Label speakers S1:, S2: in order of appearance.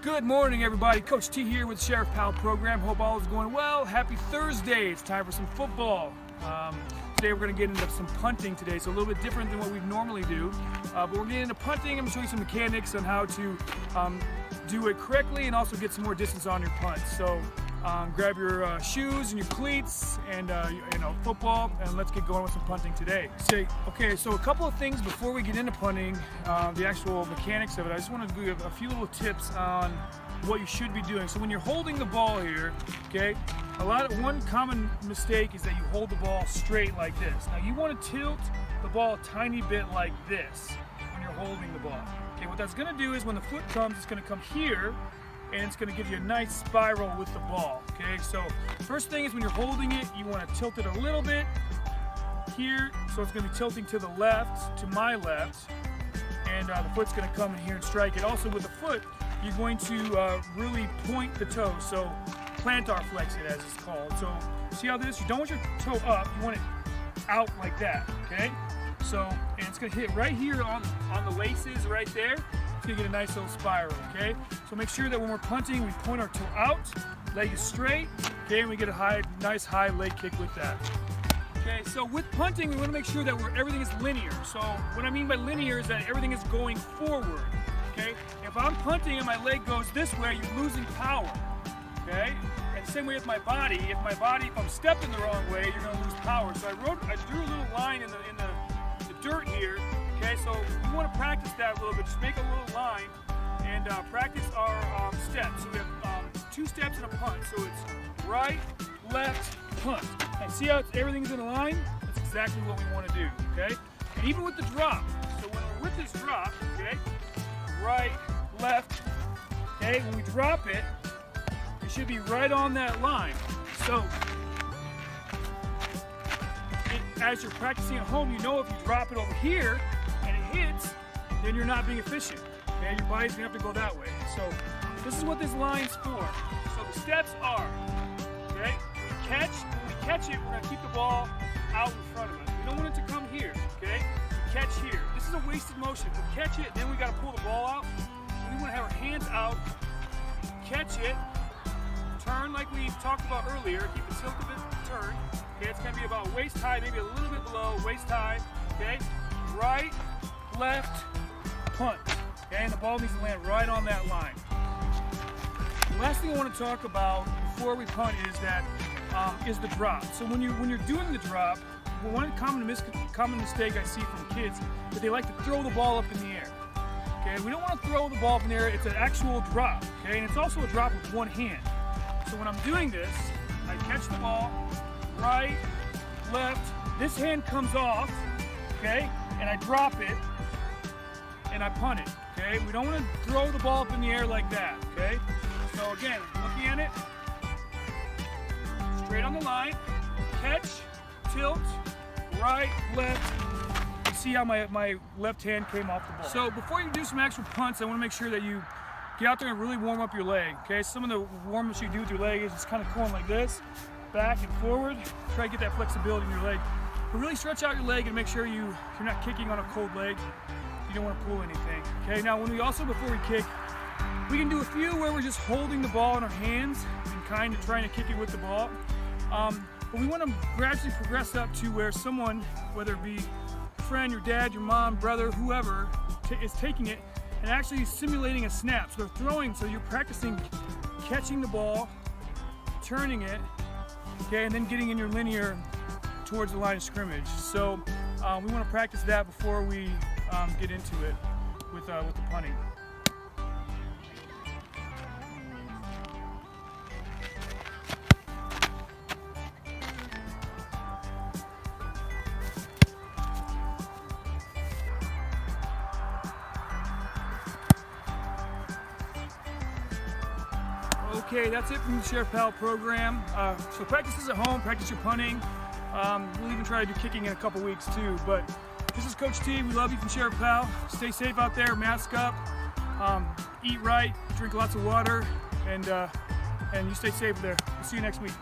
S1: Good morning, everybody. Coach T here with the Sheriff Pal program. Hope all is going well. Happy Thursday. It's time for some football. Today we're going to get into some punting today. So a little bit different than what we normally do. But we're getting into punting. I'm going to show you some mechanics on how to do it correctly and also get some more distance on your punt. So grab your shoes and your cleats and football, and let's get going with some punting today. So a couple of things before we get into punting, the actual mechanics of it. I just want to give a few little tips on what you should be doing. So when you're holding the ball here, okay, one common mistake is that you hold the ball straight like this. Now you want to tilt the ball a tiny bit like this when you're holding the ball. Okay, what that's going to do is when the foot comes, it's going to come here, and it's going to give you a nice spiral with the ball. Okay, so first thing is when you're holding it, you want to tilt it a little bit here, so it's going to be tilting to the left, to my left, and the foot's going to come in here and strike it. Also with the foot, you're going to really point the toe, so plantar flex it as it's called. So see how this, you don't want your toe up, you want it out like that, okay? So, and it's going to hit right here on the laces right there. It's going to get a nice little spiral, okay? So make sure that when we're punting, we point our toe out, leg is straight, okay, and we get a nice high leg kick with that. Okay, so with punting, we want to make sure that everything is linear. So what I mean by linear is that everything is going forward, okay? If I'm punting and my leg goes this way, you're losing power, okay? And the same way with my body. If I'm stepping the wrong way, you're going to lose power. So I drew a little line in the dirt here, okay? So we want to practice that a little bit. Just make a little line and practice our steps. So we have 2 steps in a punt. So it's right, left, punt. And see how everything's in a line? That's exactly what we want to do, okay? And even with the drop, so when we're with this drop, okay, right, left, okay, when we drop it, it should be right on that line. So as you're practicing at home, you know if you drop it over here and it hits, then you're not being efficient, okay? Your body's gonna have to go that way. So this is what this line's for. So the steps are, okay, when we catch it, we're gonna keep the ball out in front of us. We don't want it to come here, okay? We catch here. This is a wasted motion. If we catch it, then we gotta pull the ball out. We wanna have our hands out, catch it, turn like we talked about earlier, keep the tilt of it, turn. Okay, it's gonna be about waist high, maybe a little bit below waist high, okay? Right, left, punt, okay? And the ball needs to land right on that line. The last thing I want to talk about before we punt is the drop. So when you're doing the drop, one common mistake I see from kids is they like to throw the ball up in the air. Okay, we don't want to throw the ball up in the air. It's an actual drop, okay? And it's also a drop with one hand. So when I'm doing this, I catch the ball, right, left, this hand comes off, okay, and I drop it, and I punt it, okay? We don't want to throw the ball up in the air like that, okay? So again, looking at it, straight on the line, catch, tilt, right, left. You see how my left hand came off the ball. So before you do some actual punts, I want to make sure that you get out there and really warm up your leg, okay? Some of the warm-ups you do with your leg is just kind of going like this, back and forward. Try to get that flexibility in your leg. But really stretch out your leg and make sure you're not kicking on a cold leg. You don't want to pull anything, okay? Now, before we kick, we can do a few where we're just holding the ball in our hands and kind of trying to kick it with the ball. But we want to gradually progress up to where someone, whether it be a friend, your dad, your mom, brother, whoever, is taking it and actually simulating a snap. So they're throwing, so you're practicing catching the ball, turning it, okay, and then getting in your linear towards the line of scrimmage. So we want to practice that before we get into it with the punting. Okay, that's it from the Sheriff Pal program. So practice this at home, practice your punting. We'll even try to do kicking in a couple weeks too. But this is Coach T. We love you from Sheriff Pal. Stay safe out there, mask up, eat right, drink lots of water, and you stay safe there. We'll see you next week.